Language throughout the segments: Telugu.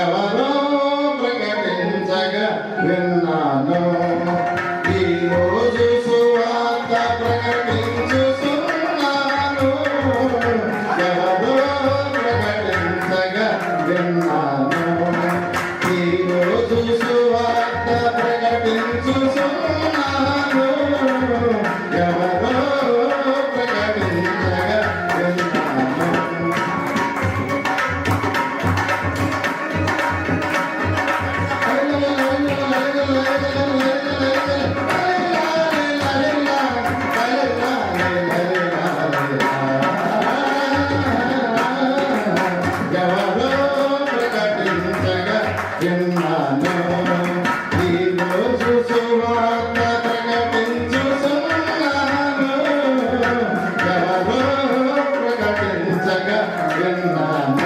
ఎవరో ప్రకటించగా విన్నాను. ఈరోజు సువార్త ప్రకటించుచున్నాను. ఎవరో ప్రకటించగా విన్నాను. ఈరోజు సువార్త ప్రకటించుచున్నాను. ఎవరో ప్రకటించగా విన్నాను.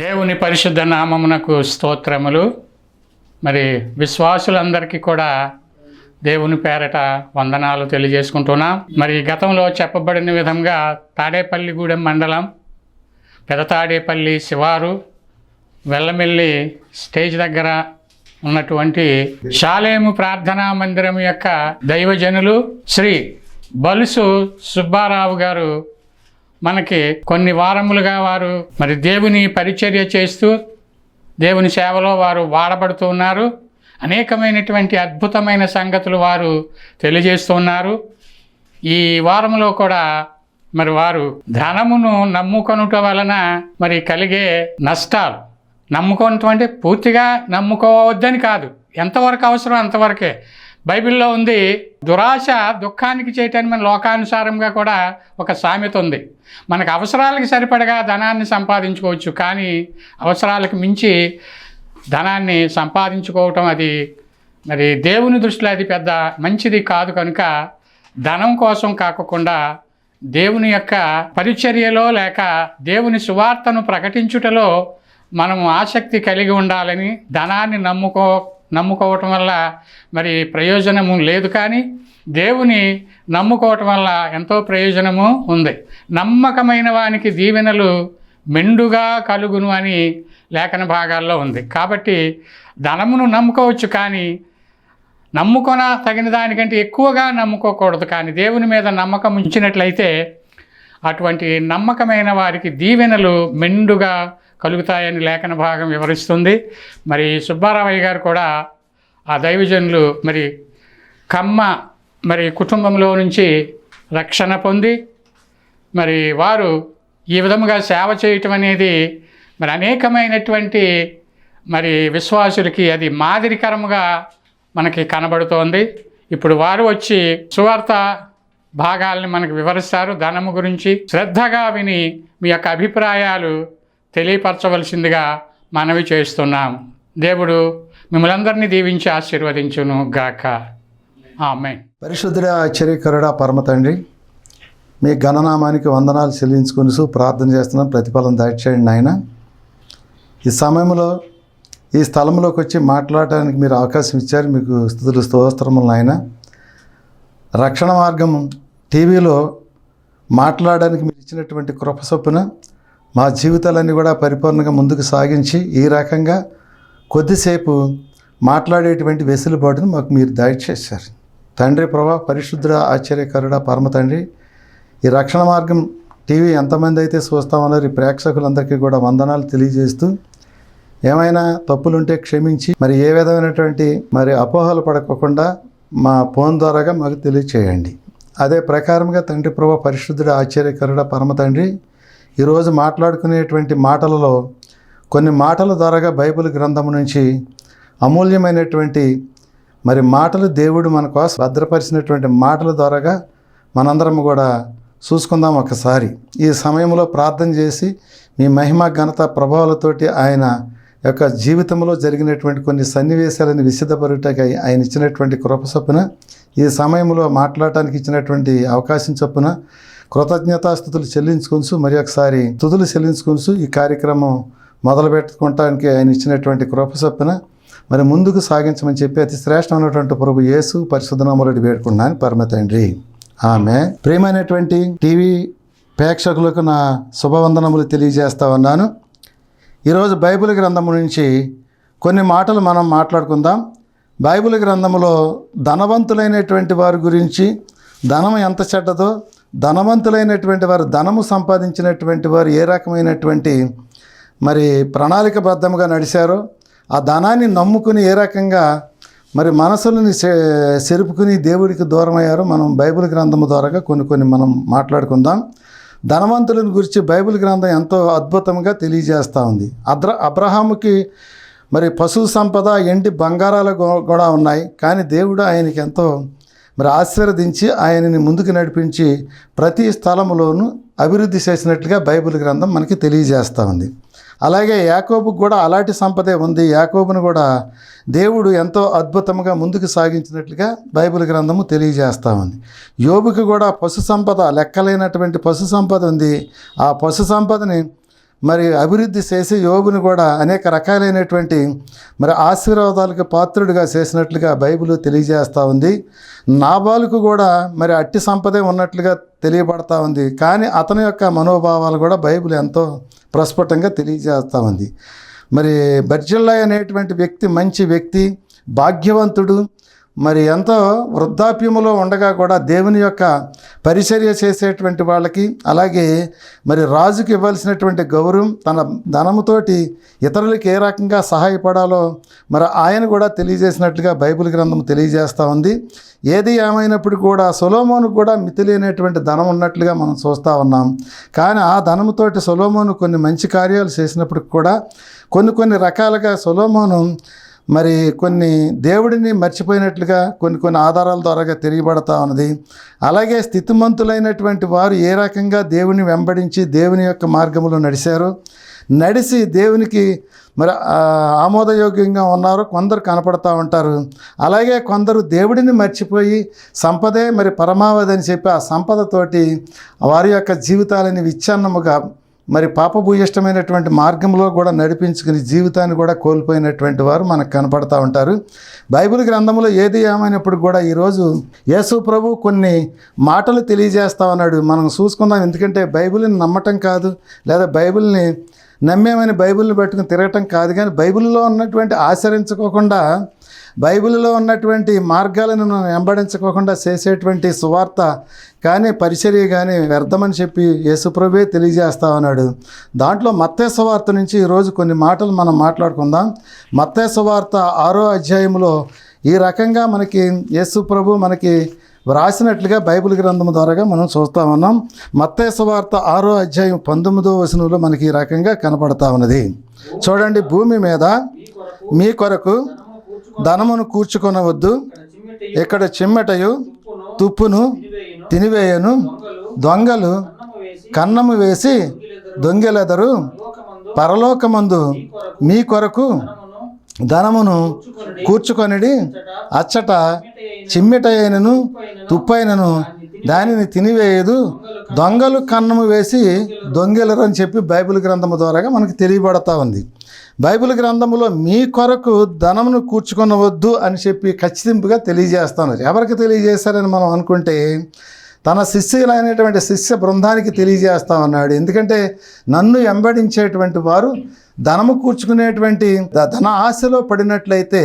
దేవుని పరిశుద్ధ నామమునకు స్తోత్రములు. మరి విశ్వాసులందరికీ కూడా దేవుని పేరట వందనాలు తెలియజేసుకుంటున్నాం. మరి గతంలో చెప్పబడిన విధంగా తాడేపల్లిగూడెం మండలం పెదతాడేపల్లి శివారు వెల్లమెల్లి స్టేజ్ దగ్గర ఉన్నటువంటి షాలేము ప్రార్థనా మందిరం యొక్క దైవజనులు శ్రీ బలుసు సుబ్బారావు గారు మనకి కొన్ని వారములుగా వారు మరి దేవుని పరిచర్య చేస్తూ దేవుని సేవలో వారు వాడబడుతూ ఉన్నారు. అనేకమైనటువంటి అద్భుతమైన సంగతులు వారు తెలియజేస్తున్నారు. ఈ వారంలో కూడా మరి వారు ధనమును నమ్ముకొనుట వలన మరి కలిగే నష్టాలు, నమ్ముకోవటం అంటే పూర్తిగా నమ్ముకోవద్దని కాదు, ఎంతవరకు అవసరం అంతవరకే. బైబిల్లో ఉంది, దురాశ దుఃఖానికి చేయటానికి మన లోకానుసారంగా కూడా ఒక సామెత ఉంది. మనకు అవసరాలకు సరిపడగా ధనాన్ని సంపాదించుకోవచ్చు, కానీ అవసరాలకు మించి ధనాన్ని సంపాదించుకోవటం అది మరి దేవుని దృష్టిలో అది పెద్ద మంచిది కాదు. కనుక ధనం కోసం కాకుండా దేవుని యొక్క పరిచర్యలో లేక దేవుని సువార్తను ప్రకటించుటలో మనము ఆసక్తి కలిగి ఉండాలని, ధనాన్ని నమ్ముకోవటం వల్ల మరి ప్రయోజనము లేదు, కానీ దేవుని నమ్ముకోవటం వల్ల ఎంతో ప్రయోజనము ఉంది. నమ్మకమైన వానికి దీవెనలు మెండుగా కలుగును అని లేఖన భాగాల్లో ఉంది. కాబట్టి ధనమును నమ్ముకోవచ్చు, కానీ నమ్ముకొన తగిన దానికంటే ఎక్కువగా నమ్ముకోకూడదు. కానీ దేవుని మీద నమ్మకం ఉంచినట్లయితే అటువంటి నమ్మకమైన వారికి దీవెనలు మెండుగా కలుగుతాయని లేఖన భాగం వివరిస్తుంది. మరి సుబ్బారావయ్య గారు కూడా ఆ దైవజనులు మరి కమ్మ మరి కుటుంబంలో నుంచి రక్షణ పొంది మరి వారు ఈ విధముగా సేవ చేయటం అనేది మరి అనేకమైనటువంటి మరి విశ్వాసులకి అది మాదిరికరముగా మనకి కనబడుతోంది. ఇప్పుడు వారు వచ్చి సువార్త భాగాల్ని మనకు వివరిస్తారు. ధనము గురించి శ్రద్ధగా విని మీ యొక్క అభిప్రాయాలు తెలియపరచవలసిందిగా మనవి చేస్తున్నాము. దేవుడు మిమ్మల్ని అందరినీ దీవించి ఆశీర్వదించును గాక. ఆమేన్. పరిశుద్ధుడా, ఆశ్చర్యకరుడా, పరమ తండ్రి, మీ ఘననామానికి వందనాలు చెల్లించుకుని ప్రార్థన చేస్తున్నాం. ప్రతిఫలం దయచేయండి నాయన. ఈ సమయంలో ఈ స్థలంలోకి వచ్చి మాట్లాడడానికి మీరు అవకాశం ఇచ్చారు. మీకు స్తుతులు స్తోత్రములు నాయన. రక్షణ మార్గం టీవీలో మాట్లాడడానికి మీరు ఇచ్చినటువంటి కృప చొప్పున మా జీవితాలన్నీ కూడా పరిపూర్ణంగా ముందుకు సాగించి ఈ రకంగా కొద్దిసేపు మాట్లాడేటువంటి వెసులుబాటును మాకు మీరు దయచేశారు తండ్రి. ప్రభా, పరిశుద్ధుడ, ఆశ్చర్యకరుడ, పరమ తండ్రి, ఈ రక్షణ మార్గం టీవీ ఎంతమంది అయితే చూస్తామన్నారు ఈ ప్రేక్షకులందరికీ కూడా వందనాలు తెలియజేస్తూ, ఏమైనా తప్పులుంటే క్షమించి మరి ఏ విధమైనటువంటి మరి అపోహలు పడకుండా మా ఫోన్ ద్వారాగా మాకు తెలియచేయండి. అదే ప్రకారంగా తండ్రి ప్రభా, పరిశుద్ధుడ, ఆశ్చర్యకరుడ, పరమ తండ్రి, ఈరోజు మాట్లాడుకునేటువంటి మాటలలో కొన్ని మాటల ద్వారాగా బైబిల్ గ్రంథం నుంచి అమూల్యమైనటువంటి మరి మాటలు దేవుడు మన కోసం భద్రపరిచినటువంటి మాటల ద్వారాగా మనందరం కూడా చూసుకుందాం. ఒకసారి ఈ సమయంలో ప్రార్థన చేసి మీ మహిమ, ఘనత, ప్రభావాలతోటి ఆయన యొక్క జీవితంలో జరిగినటువంటి కొన్ని సన్నివేశాలను విశదపరుటకి ఆయన ఇచ్చినటువంటి కృప చొప్పున ఈ సమయంలో మాట్లాడటానికి ఇచ్చినటువంటి అవకాశం చొప్పున కృతజ్ఞతాస్తుతులు చెల్లించుకొంచు మరి ఒకసారి స్తుతులు చెల్లించుకొంచు ఈ కార్యక్రమం మొదలు పెట్టుకోవటానికి ఆయన ఇచ్చినటువంటి కృప చొప్పున మరి ముందుకు సాగించమని చెప్పి అతి శ్రేష్టమైనటువంటి ప్రభు యేసు పరిశుద్ధ నామములో వేడుకున్నాను పరమ తండ్రి, ఆమె. ప్రియమైనటువంటి టీవీ ప్రేక్షకులకు నా శుభవందనములు తెలియజేస్తా ఉన్నాను. ఈరోజు బైబిల్ గ్రంథము నుంచి కొన్ని మాటలు మనం మాట్లాడుకుందాం. బైబిల్ గ్రంథములో ధనవంతులైనటువంటి వారి గురించి, ధనం ఎంత చెడ్డదో, ధనవంతులైనటువంటి వారు ధనము సంపాదించినటువంటి వారు ఏ రకమైనటువంటి మరి ప్రణాళికబద్ధంగా నడిచారో, ఆ ధనాన్ని నమ్ముకుని ఏ రకంగా మరి మనసులని సెరుపుకుని దేవుడికి దూరమయ్యారో మనం బైబిల్ గ్రంథము ద్వారా కొన్ని మనం మాట్లాడుకుందాం. ధనవంతులను గురించి బైబిల్ గ్రంథం ఎంతో అద్భుతంగా తెలియజేస్తూ ఉంది. అబ్రహాముకి మరి పశు సంపద, ఎండి బంగారాలు కూడా ఉన్నాయి. కానీ దేవుడు ఆయనకి ఎంతో మరి ఆశీర్వదించి ఆయనని ముందుకు నడిపించి ప్రతి స్థలంలోనూ అభివృద్ధి చేసినట్లుగా బైబిల్ గ్రంథం మనకి తెలియజేస్తూ ఉంది. అలాగే యాకోబుకు కూడా అలాంటి సంపదే ఉంది. యాకోబును కూడా దేవుడు ఎంతో అద్భుతంగా ముందుకు సాగించినట్లుగా బైబిల్ గ్రంథము తెలియజేస్తూ ఉంది. యోబుకి కూడా పశు సంపద, లెక్కలేనటువంటి పశు సంపద ఉంది. ఆ పశు సంపదని మరి అభివృద్ధి చేసి యోబుని కూడా అనేక రకాలైనటువంటి మరి ఆశీర్వాదాలకు పాత్రుడిగా చేసినట్లుగా బైబిల్ తెలియజేస్తూ ఉంది. నాబాలుకు కూడా మరి అట్టి సంపదే ఉన్నట్లుగా తెలియబడతా ఉంది. కానీ అతని యొక్క మనోభావాలు కూడా బైబిల్ ఎంతో ప్రస్ఫుటంగా తెలియజేస్తూ ఉంది. మరి బర్జిల్లై అనేటువంటి వ్యక్తి మంచి వ్యక్తి, భాగ్యవంతుడు, మరి ఎంతో వృద్ధాప్యములో ఉండగా కూడా దేవుని యొక్క పరిచర్య చేసేటువంటి వాళ్ళకి, అలాగే మరి రాజుకి ఇవ్వాల్సినటువంటి గౌరవం, తన ధనముతోటి ఇతరులకి ఏ రకంగా సహాయపడాలో మరి ఆయన కూడా తెలియజేసినట్లుగా బైబిల్ గ్రంథం తెలియజేస్తూ ఉంది. ఏది ఏమైనప్పుడు కూడా సొలొమోను కూడా మితిలేనటువంటి ధనం ఉన్నట్లుగా మనం చూస్తూ ఉన్నాం. కానీ ఆ ధనముతోటి సొలొమోను కొన్ని మంచి కార్యాలు చేసినప్పటికి కూడా కొన్ని రకాలుగా సొలొమోను మరి కొన్ని దేవుడిని మర్చిపోయినట్లుగా కొన్ని ఆధారాల ద్వారాగా తెలియబడతా ఉన్నది. అలాగే స్థితిమంతులైనటువంటి వారు ఏ రకంగా దేవుని వెంబడించి దేవుని యొక్క మార్గంలో నడిచి దేవునికి మరి ఆమోదయోగ్యంగా ఉన్నారు కొందరు కనపడతా ఉంటారు. అలాగే కొందరు దేవుడిని మర్చిపోయి సంపదే మరి పరమావధి అని చెప్పి ఆ సంపదతోటి వారి యొక్క జీవితాలని విచ్ఛిన్నముగా మరి పాపభూయిష్టమైనటువంటి మార్గంలో కూడా నడిపించుకుని జీవితాన్ని కూడా కోల్పోయినటువంటి వారు మనకు కనపడతా ఉంటారు. బైబిల్ గ్రంథంలో ఏది ఏమైనప్పుడు కూడా ఈరోజు యేసు ప్రభు కొన్ని మాటలు తెలియజేస్తా ఉన్నాడు. మనం చూసుకుందాం. ఎందుకంటే బైబిల్ని నమ్మటం కాదు, లేదా బైబిల్ని నమ్మేమని బైబిల్ని పట్టుకుని తిరగటం కాదు, కానీ బైబిల్లో ఉన్నటువంటి ఆచరించుకోకుండా, బైబిల్లో ఉన్నటువంటి మార్గాలను వెంబడించుకోకుండా చేసేటువంటి సువార్త కానీ పరిచర్య కానీ వ్యర్థమని చెప్పి యేసుప్రభువే తెలియజేస్తా ఉన్నాడు. దాంట్లో మత్తయి సువార్త నుంచి ఈరోజు కొన్ని మాటలు మనం మాట్లాడుకుందాం. మత్తయి సువార్త 6వ అధ్యాయంలో ఈ రకంగా మనకి యేసుప్రభు మనకి వ్రాసినట్లుగా బైబిల్ గ్రంథం ద్వారాగా మనం చూస్తూ ఉన్నాం. మత్తయి సువార్త 6వ అధ్యాయం 19వ వచనంలో మనకి ఈ రకంగా కనపడతా ఉన్నది. చూడండి, భూమి మీద మీ కొరకు ధనమును కూర్చుకొనవద్దు, ఇక్కడ చిమ్మెటయు తుప్పును తినివేయను, దొంగలు కన్నము వేసి దొంగెలెదరు, పరలోకమందు మీ కొరకు ధనమును కూర్చుకొనిడి అచ్చట చిమ్మిటైనను తుప్పైనను దానిని తినివేయదు, దొంగలు కన్నము వేసి దొంగెలరు అని చెప్పి బైబిల్ గ్రంథము ద్వారాగా మనకు తెలియబడతా ఉంది. బైబిల్ గ్రంథంలో మీ కొరకు ధనమును కూర్చుకొనవద్దు అని చెప్పి ఖచ్చితంగా తెలియజేస్తున్నారు. ఎవరికి తెలియజేశారని మనం అనుకుంటే తన శిష్యులైనటువంటి శిష్య బృందానికి తెలియజేస్తామన్నాడు. ఎందుకంటే నన్ను వెంబడించేటువంటి వారు ధనము కూర్చుకునేటువంటి ధన ఆశలో పడినట్లయితే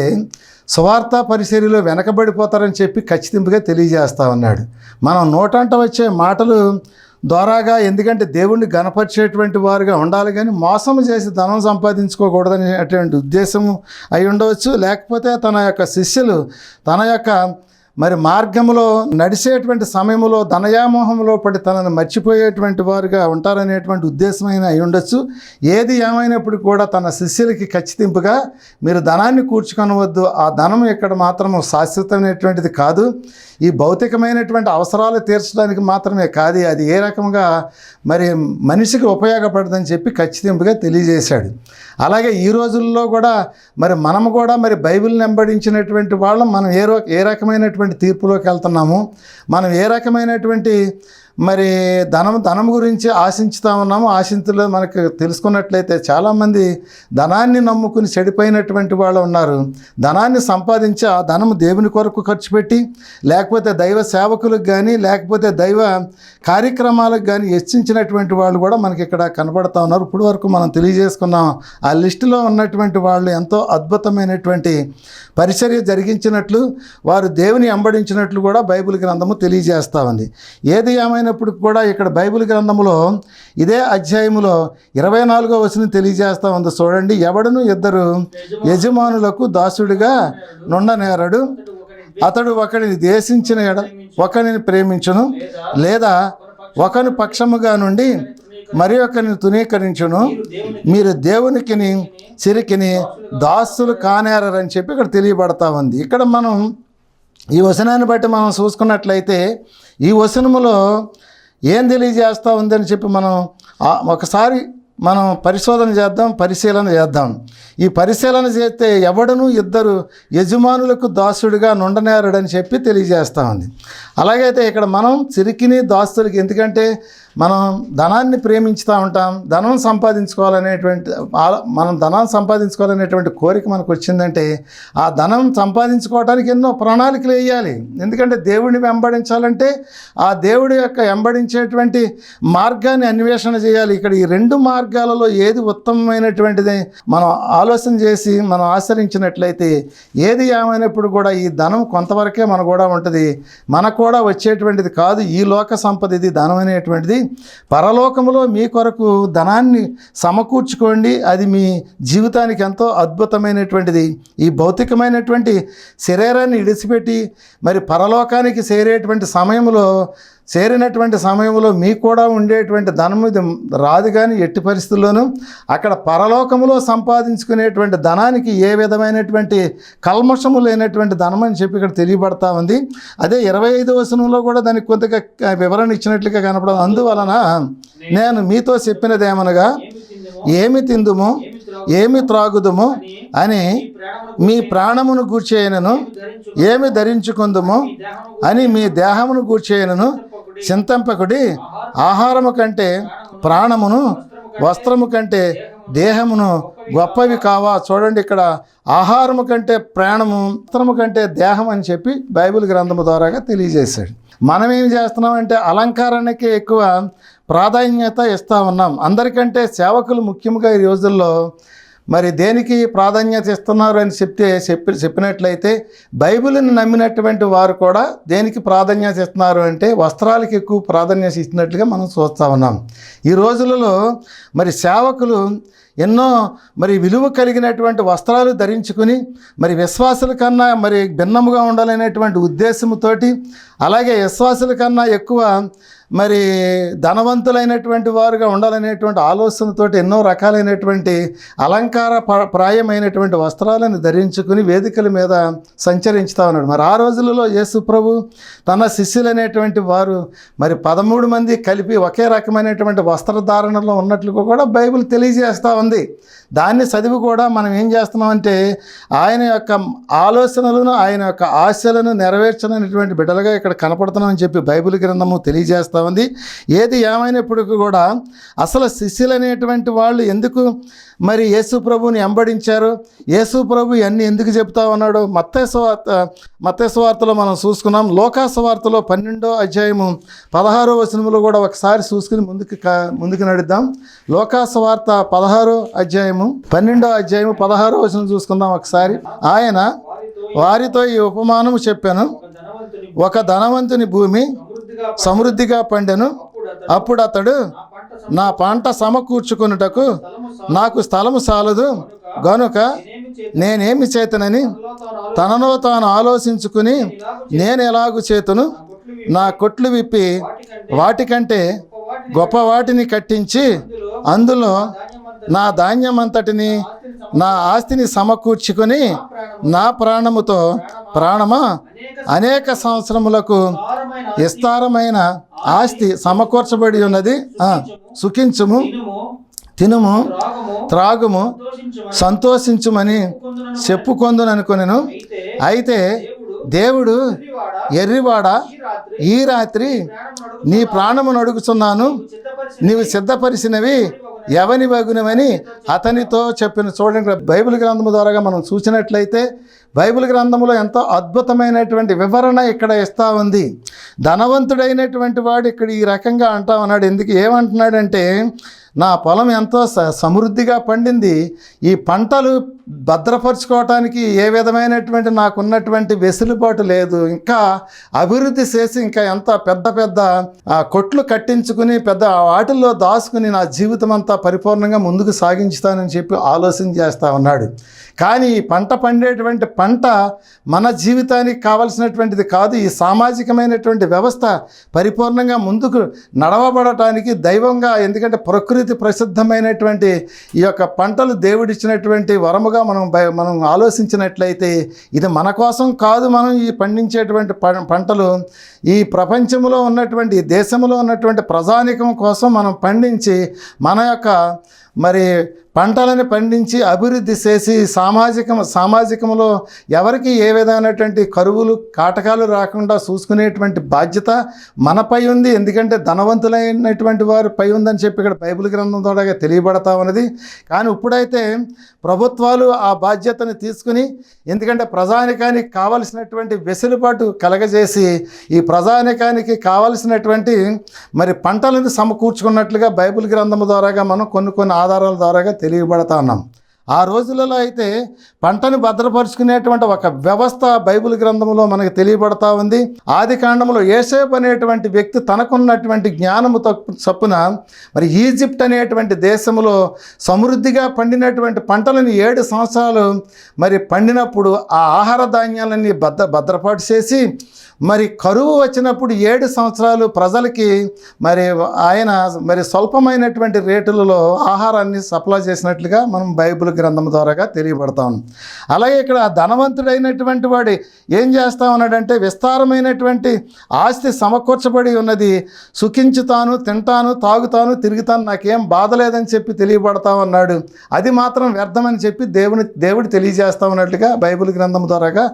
సువార్త పరిచర్యలో వెనకబడిపోతారని చెప్పి ఖచ్చితంగా తెలియజేస్తా ఉన్నాడు. మనం నోటంట వచ్చే మాటలు ద్వారాగా, ఎందుకంటే దేవుణ్ణి గణపరిచేటువంటి వారుగా ఉండాలి, కానీ మోసం చేసి ధనం సంపాదించుకోకూడదనేటువంటి ఉద్దేశం అయి ఉండవచ్చు. లేకపోతే తన యొక్క శిష్యులు తన యొక్క మరి మార్గంలో నడిచేటువంటి సమయంలో ధనయామోహంలో పడి తనను మర్చిపోయేటువంటి వారుగా ఉంటారనేటువంటి ఉద్దేశమైన అయి ఉండొచ్చు. ఏది ఏమైనప్పుడు కూడా తన శిష్యులకి ఖచ్చితంగా మీరు ధనాన్ని కూర్చుకొనవద్దు, ఆ ధనం ఇక్కడ మాత్రము శాశ్వతమైనటువంటిది కాదు, ఈ భౌతికమైనటువంటి అవసరాలు తీర్చడానికి మాత్రమే కాదు, అది ఏ రకంగా మరి మనిషికి ఉపయోగపడదని చెప్పి ఖచ్చితంగా తెలియజేశాడు. అలాగే ఈ రోజుల్లో కూడా మరి మనము కూడా మరి బైబిల్ని వెంబడించినటువంటి వాళ్ళం మనం ఏ రకమైనటువంటి తీర్పులోకి వెళ్తున్నాము, మనం ఏ రకమైనటువంటి మరి ధనం గురించి ఆశించుతా ఉన్నాము. ఆశించలో మనకు తెలుసుకున్నట్లయితే చాలామంది ధనాన్ని నమ్ముకుని చెడిపోయినటువంటి వాళ్ళు ఉన్నారు. ధనాన్ని సంపాదించి ఆ ధనము దేవుని కొరకు ఖర్చు పెట్టి, లేకపోతే దైవ సేవకులకు కానీ లేకపోతే దైవ కార్యక్రమాలకు కానీ హెచ్చించినటువంటి వాళ్ళు కూడా మనకి ఇక్కడ కనబడతా ఉన్నారు. ఇప్పుడు వరకు మనం తెలియజేసుకున్నాం. ఆ లిస్టులో ఉన్నటువంటి వాళ్ళు ఎంతో అద్భుతమైనటువంటి పరిచర్య జరిగించినట్లు, వారు దేవుని వెంబడించినట్లు కూడా బైబిల్ గ్రంథము తెలియజేస్తూ ఉంది. ఏది ఏమైనప్పుడు కూడా ఇక్కడ బైబిల్ గ్రంథంలో ఇదే అధ్యాయములో 24వ వచనం తెలియజేస్తూ ఉంది. చూడండి, ఎవడును ఇద్దరు యజమానులకు దాసుడిగా నుండనేరడు, అతడు ఒకడిని దేశించిన ఒకరిని ప్రేమించును, లేదా ఒకని పక్షముగా నుండి మరి ఒకరిని తునీకరించును, మీరు దేవునికిని చిరికిని దాసులు కానేరని చెప్పి ఇక్కడ తెలియబడతా ఉంది. ఇక్కడ మనం ఈ వచనాన్ని బట్టి మనం చూసుకున్నట్లయితే ఈ వచనములో ఏం తెలియజేస్తూ ఉందని చెప్పి మనం ఒకసారి మనం పరిశీలన చేద్దాం. ఈ పరిశీలన చేస్తే ఎవడను ఇద్దరు యజమానులకు దాసుడిగా నుండనేరడని చెప్పి తెలియజేస్తూ ఉంది. అలాగైతే ఇక్కడ మనం చిరికిని దాసులకి, ఎందుకంటే మనం ధనాన్ని ప్రేమించుతూ ఉంటాం, ధనాన్ని సంపాదించుకోవాలనేటువంటి కోరిక మనకు వచ్చిందంటే ఆ ధనం సంపాదించుకోవడానికి ఎన్నో ప్రణాళికలు వేయాలి. ఎందుకంటే దేవుడిని వెంబడించాలంటే ఆ దేవుడి యొక్క వెంబడించేటువంటి మార్గాన్ని అన్వేషణ చేయాలి. ఇక్కడ ఈ రెండు మార్గాలలో ఏది ఉత్తమమైనటువంటిది మనం ఆలోచన చేసి మనం ఆచరించినట్లయితే ఏది ఏమైనప్పుడు కూడా ఈ ధనం కొంతవరకే మనకు కూడా ఉంటుంది, మనకు కూడా వచ్చేటువంటిది కాదు. ఈ లోక సంపద ఇది, ధనం అనేటువంటిది. పరలోకములో మీ కొరకు ధనాన్ని సమకూర్చుకోండి, అది మీ జీవితానికి ఎంతో అద్భుతమైనటువంటిది. ఈ భౌతికమైనటువంటి శరీరాన్ని ఇడిచిపెట్టి మరి పరలోకానికి చేరినటువంటి సమయంలో మీకు కూడా ఉండేటువంటి ధనము రాదు, కానీ ఎట్టి పరిస్థితుల్లోనూ అక్కడ పరలోకములో సంపాదించుకునేటువంటి ధనానికి ఏ విధమైనటువంటి కల్మషము లేనటువంటి ధనం అని చెప్పి ఇక్కడ తెలియబడతా ఉంది. అదే 25వ వచనంలో కూడా దానికి కొంతగా వివరణ ఇచ్చినట్లుగా కనపడదు. అందువలన నేను మీతో చెప్పినదేమనగా, ఏమి తిందుము ఏమి త్రాగుదుము అని మీ ప్రాణమును గూర్చేయనను, ఏమి ధరించుకుందుము అని మీ దేహమును గూర్చేయనను చింతింపకుడి. ఆహారము కంటే ప్రాణమును, వస్త్రము కంటే దేహమును గొప్పవి కావా. చూడండి, ఇక్కడ ఆహారము కంటే ప్రాణము, వస్త్రము కంటే దేహం అని చెప్పి బైబిల్ గ్రంథము ద్వారాగా తెలియజేశాడు. మనం ఏం చేస్తున్నామంటే అలంకారానికి ఎక్కువ ప్రాధాన్యత ఇస్తూ ఉన్నాం. అందరికంటే సేవకులు ముఖ్యంగా ఈ రోజుల్లో మరి దేనికి ప్రాధాన్యత ఇస్తున్నారు అని చెప్పినట్లయితే బైబిల్ని నమ్మినటువంటి వారు కూడా దేనికి ప్రాధాన్యత ఇస్తున్నారు అంటే వస్త్రాలకు ఎక్కువ ప్రాధాన్యత ఇచ్చినట్లుగా మనం చూస్తూ ఉన్నాం. ఈ రోజులలో మరి సేవకులు ఎన్నో మరి విలువ కలిగినటువంటి వస్త్రాలు ధరించుకుని మరి విశ్వాసుల కన్నా మరి భిన్నముగా ఉండాలనేటువంటి ఉద్దేశంతోటి అలాగే విశ్వాసుల కన్నా ఎక్కువ మరి ధనవంతులైనటువంటి వారుగా ఉండాలనేటువంటి ఆలోచనతోటి ఎన్నో రకాలైనటువంటి అలంకార ప్రాయమైనటువంటి వస్త్రాలను ధరించుకుని వేదికల మీద సంచరించుతా ఉన్నాడు. మరి ఆ రోజులలో యేసు ప్రభు తన శిష్యులనేటువంటి వారు మరి 13 మంది కలిపి ఒకే రకమైనటువంటి వస్త్రధారణలో ఉన్నట్లుగా కూడా బైబిల్ తెలియజేస్తూ ఉంది. దాన్ని చదివి కూడా మనం ఏం చేస్తున్నామంటే ఆయన యొక్క ఆలోచనలను ఆయన యొక్క ఆశలను నెరవేర్చనటువంటి బిడ్డలుగా ఇక్కడ కనపడుతున్నామని చెప్పి బైబిల్ గ్రంథము తెలియజేస్తూ ఉంది. ఏది ఏమైనప్పటికీ కూడా అసలు శిష్యులు అనేటువంటి వాళ్ళు ఎందుకు మరి యేసు ప్రభుని వెంబడించారు, యేసు ప్రభు ఇవన్నీ ఎందుకు చెప్తా ఉన్నాడు, మత్తయి సువార్తలో మనం చూసుకున్నాం. లూకా సువార్తలో 12వ అధ్యాయము 16వ వచనంలో కూడా ఒకసారి చూసుకుని ముందుకు నడుద్దాం. లూకా సువార్త 16వ అధ్యాయము 12వ అధ్యాయము 16వ వచనం చూసుకుందాం ఒకసారి. ఆయన వారితో ఈ ఉపమానము చెప్పాను, ఒక ధనవంతుని భూమి సమృద్ధిగా పండెను. అప్పుడు అతడు, నా పంట సమకూర్చుకొనుటకు నాకు స్థలము చాలదు గనుక నేనేమి చేతనని తనలో తాను ఆలోచించుకుని, నేను ఎలాగు చేతును, నా కొట్లు విప్పి వాటికంటే గొప్ప వాటిని కట్టించి అందులో నా ధాన్యమంతటిని నా ఆస్తిని సమకూర్చుకొని నా ప్రాణముతో ప్రాణమా అనేక సంవత్సరములకు విస్తారమైన ఆస్తి సమకూర్చబడి ఉన్నది, సుఖించుము, తినుము, త్రాగుము, సంతోషించుమని చెప్పుకొందుననుకొనెను. అయితే దేవుడు, ఎర్రివాడ, ఈ రాత్రి నీ ప్రాణమును అడుగుచున్నాను, నీవు సిద్ధపరిచినవి ఎవని వగునవని అతనితో చెప్పిన. చూడండి, బైబిల్ గ్రంథము ద్వారా మనం చూసినట్లయితే బైబిల్ గ్రంథంలో ఎంతో అద్భుతమైనటువంటి వివరణ ఇక్కడ ఇస్తూ ఉంది. ధనవంతుడైనటువంటి వాడు ఇక్కడ ఈ రకంగా అంటా ఉన్నాడు. ఏమంటున్నాడంటే, నా పొలం ఎంతో సమృద్ధిగా పండింది, ఈ పంటలు భద్రపరచుకోవటానికి ఏ విధమైనటువంటి నాకున్నటువంటి వెసులుబాటు లేదు, ఇంకా అభివృద్ధి చేసి ఇంకా ఎంత పెద్ద పెద్ద కొట్లు కట్టించుకుని పెద్ద వాటిల్లో దాచుకుని నా జీవితం అంతా పరిపూర్ణంగా ముందుకు సాగించుతానని చెప్పి ఆలోచన చేస్తూ ఉన్నాడు. కానీ ఈ పంట పండేటువంటి పంట మన జీవితానికి కావలసినటువంటిది కాదు. ఈ సామాజికమైనటువంటి వ్యవస్థ పరిపూర్ణంగా ముందుకు నడవబడటానికి దైవంగా, ఎందుకంటే ప్రకృతి ప్రసిద్ధమైనటువంటి ఈ యొక్క పంటలు దేవుడిచ్చినటువంటి వరముగా మనం ఆలోచించినట్లయితే ఇది మన కోసం కాదు. మనం ఈ పండించేటువంటి పంటలు ఈ ప్రపంచంలో ఉన్నటువంటి, దేశంలో ఉన్నటువంటి ప్రజానికం కోసం మనం పండించి మన యొక్క మరి పంటలను పండించి అభివృద్ధి చేసి సామాజికంలో ఎవరికి ఏ విధమైనటువంటి కరువులు కాటకాలు రాకుండా చూసుకునేటువంటి బాధ్యత మనపై ఉంది. ఎందుకంటే ధనవంతులైనటువంటి వారు పై ఉందని చెప్పి ఇక్కడ బైబిల్ గ్రంథం ద్వారా తెలియబడతా ఉన్నది. కానీ ఇప్పుడైతే ప్రభుత్వాలు ఆ బాధ్యతను తీసుకుని, ఎందుకంటే ప్రజానికానికి కావలసినటువంటి వెసులుబాటు కలగజేసి ఈ ప్రజానికానికి కావలసినటువంటి మరి పంటలను సమకూర్చుకున్నట్లుగా బైబిల్ గ్రంథం ద్వారా మనం కొన్ని ఆధారాల ద్వారా తెలియబడతా ఉన్నాం. ఆ రోజులలో అయితే పంటను భద్రపరుచుకునేటువంటి ఒక వ్యవస్థ బైబిల్ గ్రంథంలో మనకు తెలియబడతా ఉంది. ఆది కాండంలో యోసేపు అనేటువంటి వ్యక్తి తనకున్నటువంటి జ్ఞానము చొప్పున మరి ఈజిప్ట్ అనేటువంటి దేశంలో సమృద్ధిగా పండినటువంటి పంటలను 7 సంవత్సరాలు మరి పండినప్పుడు ఆ ఆహార ధాన్యాలన్నీ భద్రపాటు చేసి మరి కరువు వచ్చినప్పుడు 7 సంవత్సరాలు ప్రజలకి మరి ఆయన మరి స్వల్పమైనటువంటి రేటులలో ఆహారాన్ని సప్లై చేసినట్లుగా మనం బైబిల్ గ్రంథం ద్వారా తెలియబడతాం. అలాగే ఇక్కడ ధనవంతుడైనటువంటి వాడు ఏం చేస్తా ఉన్నాడంటే, విస్తారమైనటువంటి ఆస్తి సమకూర్చబడి ఉన్నది, సుఖించుతాను, తింటాను, తాగుతాను, తిరుగుతాను, నాకేం బాధ లేదని చెప్పి తెలియబడతా ఉన్నాడు. అది మాత్రం వ్యర్థమని చెప్పి దేవుడు తెలియజేస్తా ఉన్నట్లుగా బైబిల్ గ్రంథం ద్వారా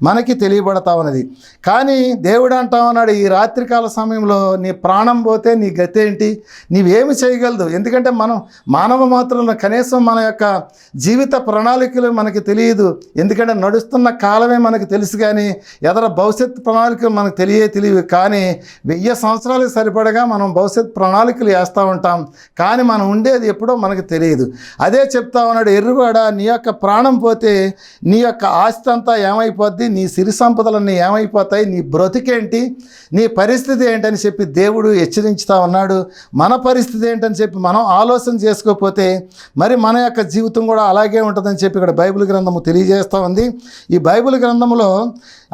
మనకి తెలియబడతా ఉన్నది. కానీ దేవుడు అంటా ఉన్నాడు, ఈ రాత్రికాల సమయంలో నీ ప్రాణం పోతే నీ గతి ఏంటి, నీవేమి చేయగలదు? ఎందుకంటే మనం మానవ మాత్రంలో కనీసం మన యొక్క జీవిత ప్రణాళికలు మనకి తెలియదు. ఎందుకంటే నడుస్తున్న కాలమే మనకు తెలుసు, కానీ ఎదర భవిష్యత్ ప్రణాళికలు మనకు తెలియవు. కానీ 1000 సంవత్సరాలకు సరిపడగా మనం భవిష్యత్ ప్రణాళికలు వేస్తూ ఉంటాం, కానీ మనం ఉండేది ఎప్పుడో మనకు తెలియదు. అదే చెప్తా ఉన్నాడు, ఎర్రువాడ, నీ యొక్క ప్రాణం పోతే నీ యొక్క ఆస్తి అంతా ఏమైపోద్ది, నీ సిరి సంపదలన్నీ ఏమైపోతాయి, నీ బ్రతికేంటి, నీ పరిస్థితి ఏంటని చెప్పి దేవుడు హెచ్చరించుతా ఉన్నాడు. మన పరిస్థితి ఏంటని చెప్పి మనం ఆలోచన చేసుకోకపోతే మరి మన యొక్క జీవితం కూడా అలాగే ఉంటుందని చెప్పి ఇక్కడ బైబిల్ గ్రంథము తెలియజేస్తూ ఉంది. ఈ బైబిల్ గ్రంథంలో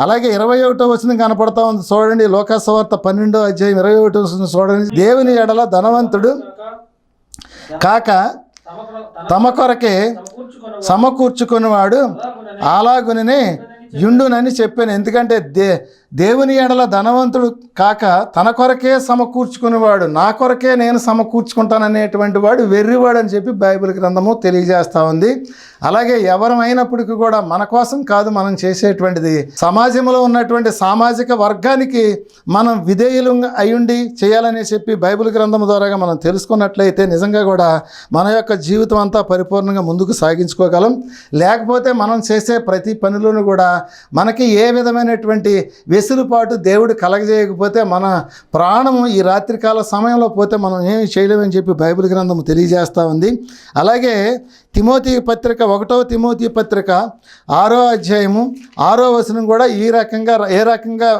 అలాగే 21వ వచనం కనపడతా ఉంది. చూడండి, లోకాసు వార్త 12వ అధ్యాయం 21వ వచనం చూడండి. దేవుని ఎడల ధనవంతుడు కాక తమ కొరకే సమకూర్చుకునేవాడు అలాగుననే యుండునని చెప్పాను. ఎందుకంటే దేవుని ఎడల ధనవంతుడు కాక తన కొరకే సమకూర్చుకునేవాడు, నా కొరకే నేను సమకూర్చుకుంటాననేటువంటి వాడు వెర్రివాడు అని చెప్పి బైబిల్ గ్రంథము తెలియజేస్తూ ఉంది. అలాగే ఎవరమైనప్పటికీ కూడా మన కోసం కాదు మనం చేసేటువంటిది, సమాజంలో ఉన్నటువంటి సామాజిక వర్గానికి మనం విధేయులు అయ్యుండి చేయాలని చెప్పి బైబిల్ గ్రంథం ద్వారా మనం తెలుసుకున్నట్లయితే నిజంగా కూడా మన యొక్క జీవితం అంతా పరిపూర్ణంగా ముందుకు సాగించుకోగలం. లేకపోతే మనం చేసే ప్రతి పనిలోనూ కూడా మనకి ఏ విధమైనటువంటి వెసులుబాటు దేవుడు కలగజేయకపోతే మన ప్రాణము ఈ రాత్రికాల సమయంలో పోతే మనం ఏమి చేయలేమని చెప్పి బైబిల్ గ్రంథం తెలియజేస్తూ ఉంది. అలాగే తిమోతి పత్రిక 1వ తిమోతి పత్రిక 6వ అధ్యాయము 6వ వచనం కూడా ఏ రకంగా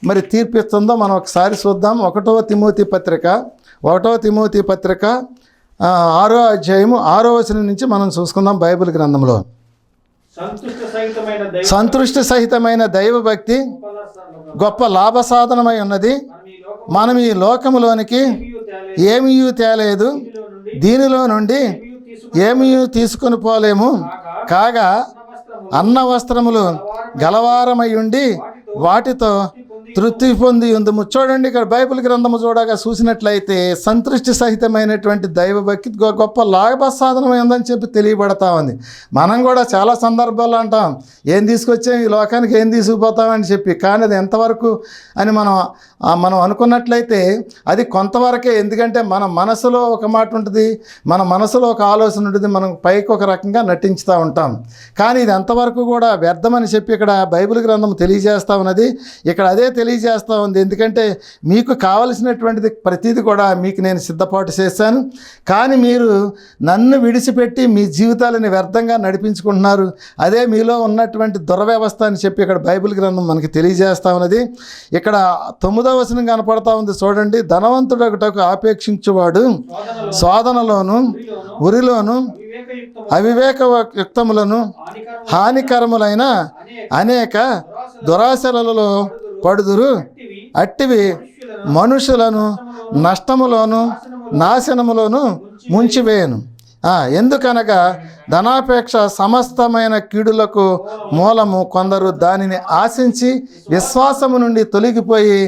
మరి తీర్పిస్తుందో మనం ఒకసారి చూద్దాం. 1వ తిమోతి పత్రిక 6వ అధ్యాయము 6వ వచనం నుంచి మనం చూసుకుందాం. బైబిల్ గ్రంథంలో సంతృష్టి సహితమైన దైవభక్తి గొప్ప లాభ సాధనమై ఉన్నది. మనం ఈ లోకములోనికి ఏమీ తేలేదు, దీనిలో నుండి ఏమీ తీసుకొని పోలేము. కాగా అన్న వస్త్రములు గలవారమై ఉండి వాటితో తృప్తి పొంది ఉందము. చూడండి, ఇక్కడ బైబిల్ గ్రంథము చూడగా చూసినట్లయితే సంతృష్టి సహితమైనటువంటి దైవభక్తి గొప్ప లాభ సాధనమై ఉందని చెప్పి తెలియబడతా ఉంది. మనం కూడా చాలా సందర్భాల్లో అంటాం, ఏం తీసుకొచ్చాం ఈ లోకానికి, ఏం తీసుకుపోతామని చెప్పి. కానీ అది ఎంతవరకు అని మనం అనుకున్నట్లయితే అది కొంతవరకే. ఎందుకంటే మన మనసులో ఒక మాట ఉంటుంది, మన మనసులో ఒక ఆలోచన ఉంటుంది, మనం పైకి ఒక రకంగా నటించుతూ ఉంటాం. కానీ ఇది ఎంతవరకు కూడా వ్యర్థమని చెప్పి ఇక్కడ బైబిల్ గ్రంథం తెలియజేస్తూ ఉన్నది. ఇక్కడ అదే తెలియజేస్తూ ఉంది. ఎందుకంటే మీకు కావలసినటువంటిది ప్రతిదీ కూడా మీకు నేను సిద్ధపాటు చేశాను, కానీ మీరు నన్ను విడిచిపెట్టి మీ జీవితాలను వ్యర్థంగా నడిపించుకుంటున్నారు, అదే మీలో ఉన్నటువంటి దుర్వ్యవస్థ అని చెప్పి ఇక్కడ బైబిల్ గ్రంథం మనకి తెలియజేస్తూ ఉన్నది. ఇక్కడ 9వ వచనం కనపడతా ఉంది. చూడండి, ధనవంతుడొకటకు ఆపేక్షించువాడు శోధనలోను ఉరిలోను అవివేకయుక్తములను హానికరములైన అనేక దురాశలలో పడుదురు. అట్టివి మనుషులను నష్టములోను నాశనములోను ముంచివేయను. ఎందుకనగా ధనాపేక్ష సమస్తమైన కీడులకు మూలము. కొందరు దానిని ఆశించి విశ్వాసము నుండి తొలగిపోయి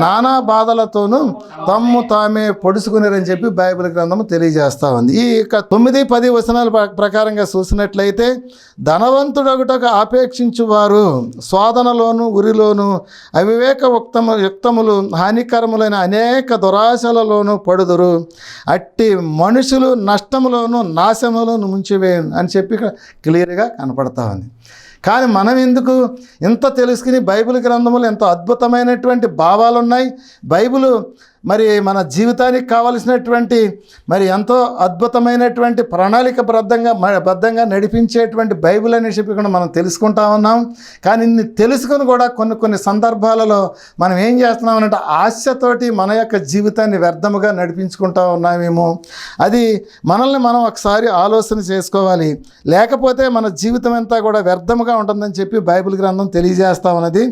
నానా బాధలతోనూ తమ్ము తామే పొడుచుకునేరని చెప్పి బైబిల్ గ్రంథము తెలియజేస్తూ ఉంది. ఈ 9-10 వచనాల ప్రకారంగా చూసినట్లయితే ధనవంతుడొకటకు ఆపేక్షించువారు శోధనలోను ఉరిలోను యుక్తములు హానికరములైన అనేక దురాశలలోనూ పడుదురు. అట్టి మనుషులు నష్టములోను నాశములోను ముంచివేయను అని చెప్పి క్లియర్గా కనపడతా ఉంది. కానీ మనం ఎందుకు ఇంత తెలుసుకుని బైబిల్ గ్రంథములు ఎంతో అద్భుతమైనటువంటి భావాలు ఉన్నాయి. బైబిల్ మరి మన జీవితానికి కావలసినటువంటి మరి ఎంతో అద్భుతమైనటువంటి బద్ధంగా నడిపించేటువంటి బైబిల్ అని చెప్పి కూడా మనం తెలుసుకుంటా ఉన్నాం. కానీ ఇన్ని తెలుసుకొని కూడా కొన్ని సందర్భాలలో మనం ఏం చేస్తున్నామంటే ఆశతోటి మన యొక్క జీవితాన్ని వ్యర్థముగా నడిపించుకుంటా ఉన్నామేమో. అది మనల్ని మనం ఒకసారి ఆలోచన చేసుకోవాలి. లేకపోతే మన జీవితం అంతా కూడా వ్యర్థముగా ఉంటుందని చెప్పి బైబిల్ గ్రంథం తెలియజేస్తా ఉన్నది.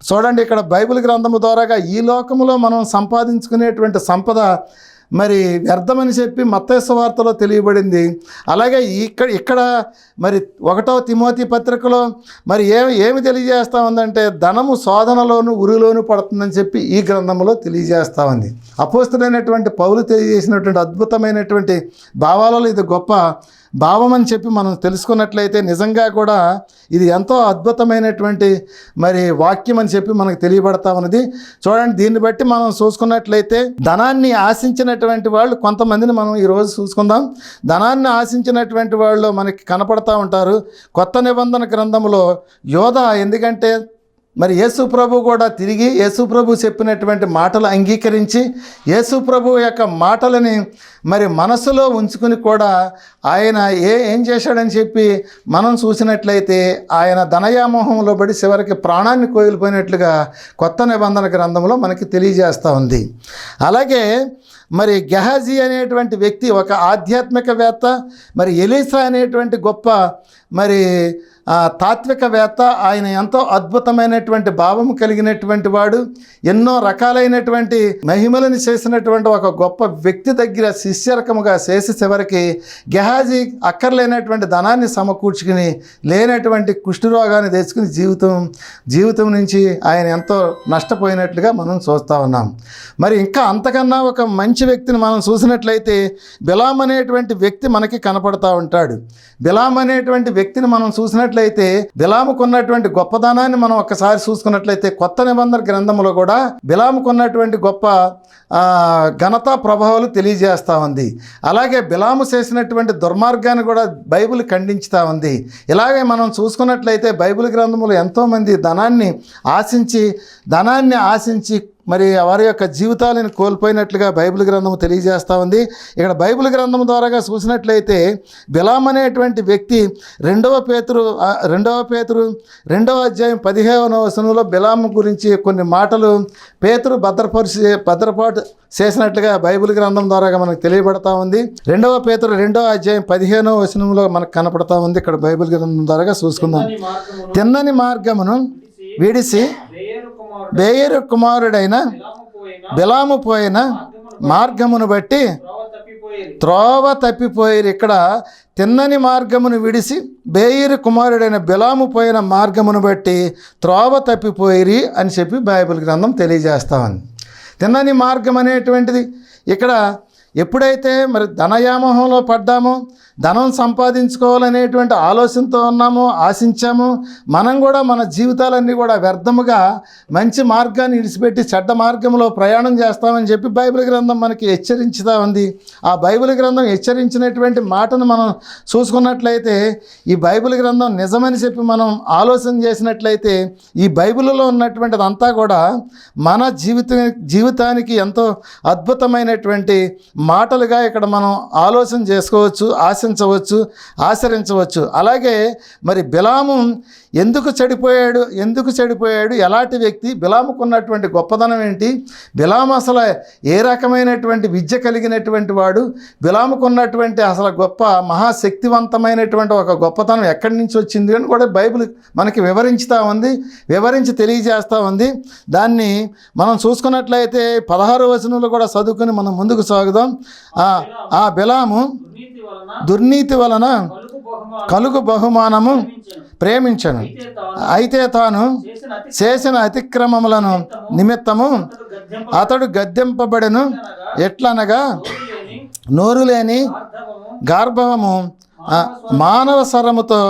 చూడండి, ఇక్కడ బైబిల్ గ్రంథము ద్వారాగా ఈ లోకములో మనం సంపాదించుకునేటువంటి సంపద మరి వ్యర్థమని చెప్పి మత్తయి సువార్తలో తెలియబడింది. అలాగే ఇక్కడ మరి 1వ తిమోతి పత్రికలో మరి ఏమి తెలియజేస్తూ ఉందంటే ధనము శోధనలోను ఉరిలోను పడుతుందని చెప్పి ఈ గ్రంథంలో తెలియజేస్తూ ఉంది. అపోస్తులైనటువంటి పౌలు తెలియజేసినటువంటి అద్భుతమైనటువంటి భావాలలో ఇది గొప్ప భావం అని చెప్పి మనం తెలుసుకున్నట్లయితే నిజంగా కూడా ఇది ఎంతో అద్భుతమైనటువంటి మరి వాక్యం అని చెప్పి మనకు తెలియబడతా ఉన్నది. చూడండి, దీన్ని బట్టి మనం చూసుకున్నట్లయితే ధనాన్ని ఆశించినటువంటి వాళ్ళు కొంతమందిని మనం ఈరోజు చూసుకుందాం. ధనాన్ని ఆశించినటువంటి వాళ్ళు మనకి కనపడతా ఉంటారు. కొత్త నిబంధన గ్రంథంలో యోధ, ఎందుకంటే మరి యేసు ప్రభు కూడా తిరిగి యేసు ప్రభు చెప్పినటువంటి మాటలు అంగీకరించి యేసు ప్రభు యొక్క మాటలని మరి మనసులో ఉంచుకుని కూడా ఆయన ఏం చేశాడని చెప్పి మనం చూసినట్లయితే ఆయన ధనయామోహంలో పడి చివరికి ప్రాణాన్ని కోల్పోయినట్లుగా కొత్త నిబంధన గ్రంథంలో మనకి తెలియజేస్తూ ఉంది. అలాగే మరి గెహాజీ అనేటువంటి వ్యక్తి ఒక ఆధ్యాత్మికవేత్త, మరి ఎలీసా అనేటువంటి గొప్ప మరి తాత్వికవేత్త. ఆయన ఎంతో అద్భుతమైనటువంటి భావం కలిగినటువంటి వాడు, ఎన్నో రకాలైనటువంటి మహిమలను చేసినటువంటి ఒక గొప్ప వ్యక్తి దగ్గర శిష్యరకముగా చేసి చివరికి గెహాజీ అక్కర్లేనటువంటి ధనాన్ని సమకూర్చుకుని లేనటువంటి కుష్ఠరోగాన్ని తెచ్చుకుని జీవితం నుంచి ఆయన ఎంతో నష్టపోయినట్లుగా మనం చూస్తూ ఉన్నాం. మరి ఇంకా అంతకన్నా ఒక మంచి వ్యక్తిని మనం చూసినట్లయితే బిలాం అనేటువంటి వ్యక్తి మనకి కనపడతా ఉంటాడు. బిలాం అనేటువంటి వ్యక్తిని మనం చూసినట్లయితే బిలాముకున్నటువంటి గొప్పదనాన్ని మనం ఒక్కసారి చూసుకున్నట్లయితే కొత్త నిబంధన గ్రంథంలో కూడా బిలాముకున్నటువంటి గొప్ప ఘనత ప్రభావాలు తెలియజేస్తూ ఉంది. అలాగే బిలాము చేసినటువంటి దుర్మార్గాన్ని కూడా బైబిల్ ఖండించుతూ ఉంది. ఇలాగే మనం చూసుకున్నట్లయితే బైబిల్ గ్రంథంలో ఎంతోమంది ధనాన్ని ఆశించి మరి వారి యొక్క జీవితాలను కోల్పోయినట్లుగా బైబిల్ గ్రంథం తెలియజేస్తూ ఉంది. ఇక్కడ బైబిల్ గ్రంథం ద్వారాగా చూసినట్లయితే బిలాం అనేటువంటి వ్యక్తి 2వ పేతురు 2వ అధ్యాయం 15వ వచనంలో బిలాము గురించి కొన్ని మాటలు పేతురు భద్రపాటు చేసినట్లుగా బైబిల్ గ్రంథం ద్వారాగా మనకు తెలియబడతా ఉంది. 2వ పేతురు 2వ అధ్యాయం 15వ వచనంలో మనకు కనపడతా ఉంది. ఇక్కడ బైబిల్ గ్రంథం ద్వారాగా చూసుకుందాం. తిన్నని మార్గమును విడిసి బేయరు కుమారుడైన బిలాము పోయిన మార్గమును బట్టి త్రోవ తప్పిపోయిరు. ఇక్కడ తిన్నని మార్గమును విడిసి బేయరు కుమారుడైన బిలాము పోయిన మార్గమును బట్టి త్రోవ తప్పిపోయిరి అని చెప్పి బైబిల్ గ్రంథం తెలియజేస్తామని. తిన్నని మార్గం అనేటువంటిది ఇక్కడ ఎప్పుడైతే మరి ధనయామోహంలో పడ్డామో, ధనం సంపాదించుకోవాలనేటువంటి ఆలోచనతో ఉన్నామో, ఆశించామో, మనం కూడా మన జీవితాలన్నీ కూడా వ్యర్థముగా మంచి మార్గాన్ని విడిచిపెట్టి చెడ్డ మార్గంలో ప్రయాణం చేస్తామని చెప్పి బైబిల్ గ్రంథం మనకి హెచ్చరించుతూ ఉంది. ఆ బైబిల్ గ్రంథం హెచ్చరించినటువంటి మాటను మనం చూసుకున్నట్లయితే ఈ బైబిల్ గ్రంథం నిజమని చెప్పి మనం ఆలోచన చేసినట్లయితే ఈ బైబిల్లో ఉన్నటువంటిది అంతా కూడా మన జీవితానికి ఎంతో అద్భుతమైనటువంటి మాటలుగా ఇక్కడ మనం ఆలోచన చేసుకోవచ్చు, ఆచరించవచ్చు. అలాగే మరి బిలాము ఎందుకు చెడిపోయాడు, ఎలాంటి వ్యక్తి, బిలాముకున్నటువంటి గొప్పదనం ఏంటి, బిలాము అసలు ఏ రకమైనటువంటి విద్య కలిగినటువంటి వాడు, బిలాముకున్నటువంటి అసలు గొప్ప మహాశక్తివంతమైనటువంటి ఒక గొప్పతనం ఎక్కడి నుంచి వచ్చింది అని కూడా బైబిల్ మనకి వివరించి తెలియజేస్తూ ఉంది. దాన్ని మనం చూసుకున్నట్లయితే 16వ వచనంలో కూడా చదువుకుని మనం ముందుకు సాగుదాం. ఆ బిలాము దుర్నీతి వలన కలుగు బహుమానము ప్రేమించను, అయితే తాను చేసిన అతిక్రమములను నిమిత్తము అతడు గద్దెంపబడెను. ఎట్లనగా నోరు లేని గార్భవము మానవ స్వరముతో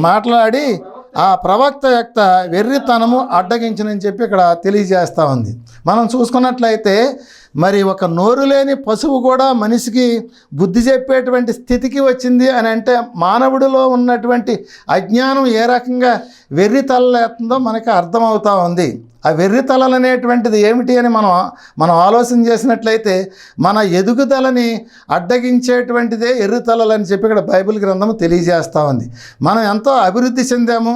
మాట్లాడి ఆ ప్రవక్త యొక్క వెర్రితనము అడ్డగించనని చెప్పి ఇక్కడ తెలియజేస్తూ ఉంది. మనం చూసుకున్నట్లయితే మరి ఒక నోరు లేని పశువు కూడా మనిషికి బుద్ధి చెప్పేటువంటి స్థితికి వచ్చింది అని అంటే మానవుడిలో ఉన్నటువంటి అజ్ఞానం ఏ రకంగా వెర్రి తలలేస్తుందో మనకి అర్థమవుతూ ఉంది. ఆ వెర్రి తలలు అనేటువంటిది ఏమిటి అని మనం ఆలోచన చేసినట్లయితే మన ఎదుగుదలని అడ్డగించేటువంటిదే ఎర్రి తలలు అని చెప్పి ఇక్కడ బైబిల్ గ్రంథం తెలియజేస్తూ ఉంది. మనం ఎంతో అభివృద్ధి చెందాము,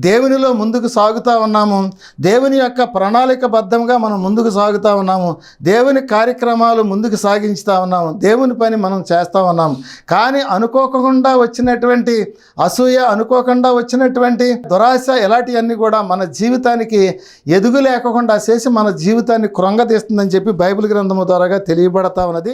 దేవునిలో ముందుకు సాగుతూ ఉన్నాము, దేవుని యొక్క ప్రణాళికబద్ధంగా మనం ముందుకు సాగుతూ ఉన్నాము, దేవుని కార్యక్రమాలు ముందుకు సాగించుతూ ఉన్నాము, దేవుని పని మనం చేస్తూ ఉన్నాము. కానీ అనుకోకుండా వచ్చినటువంటి అసూయ, అనుకోకుండా వచ్చినటువంటి దురాశ, ఇలాంటివన్నీ కూడా మన జీవితానికి ఎదుగు లేకుండా చేసి మన జీవితాన్ని కృంగతీస్తుందని చెప్పి బైబిల్ గ్రంథము ద్వారాగా తెలియబడతా ఉన్నది.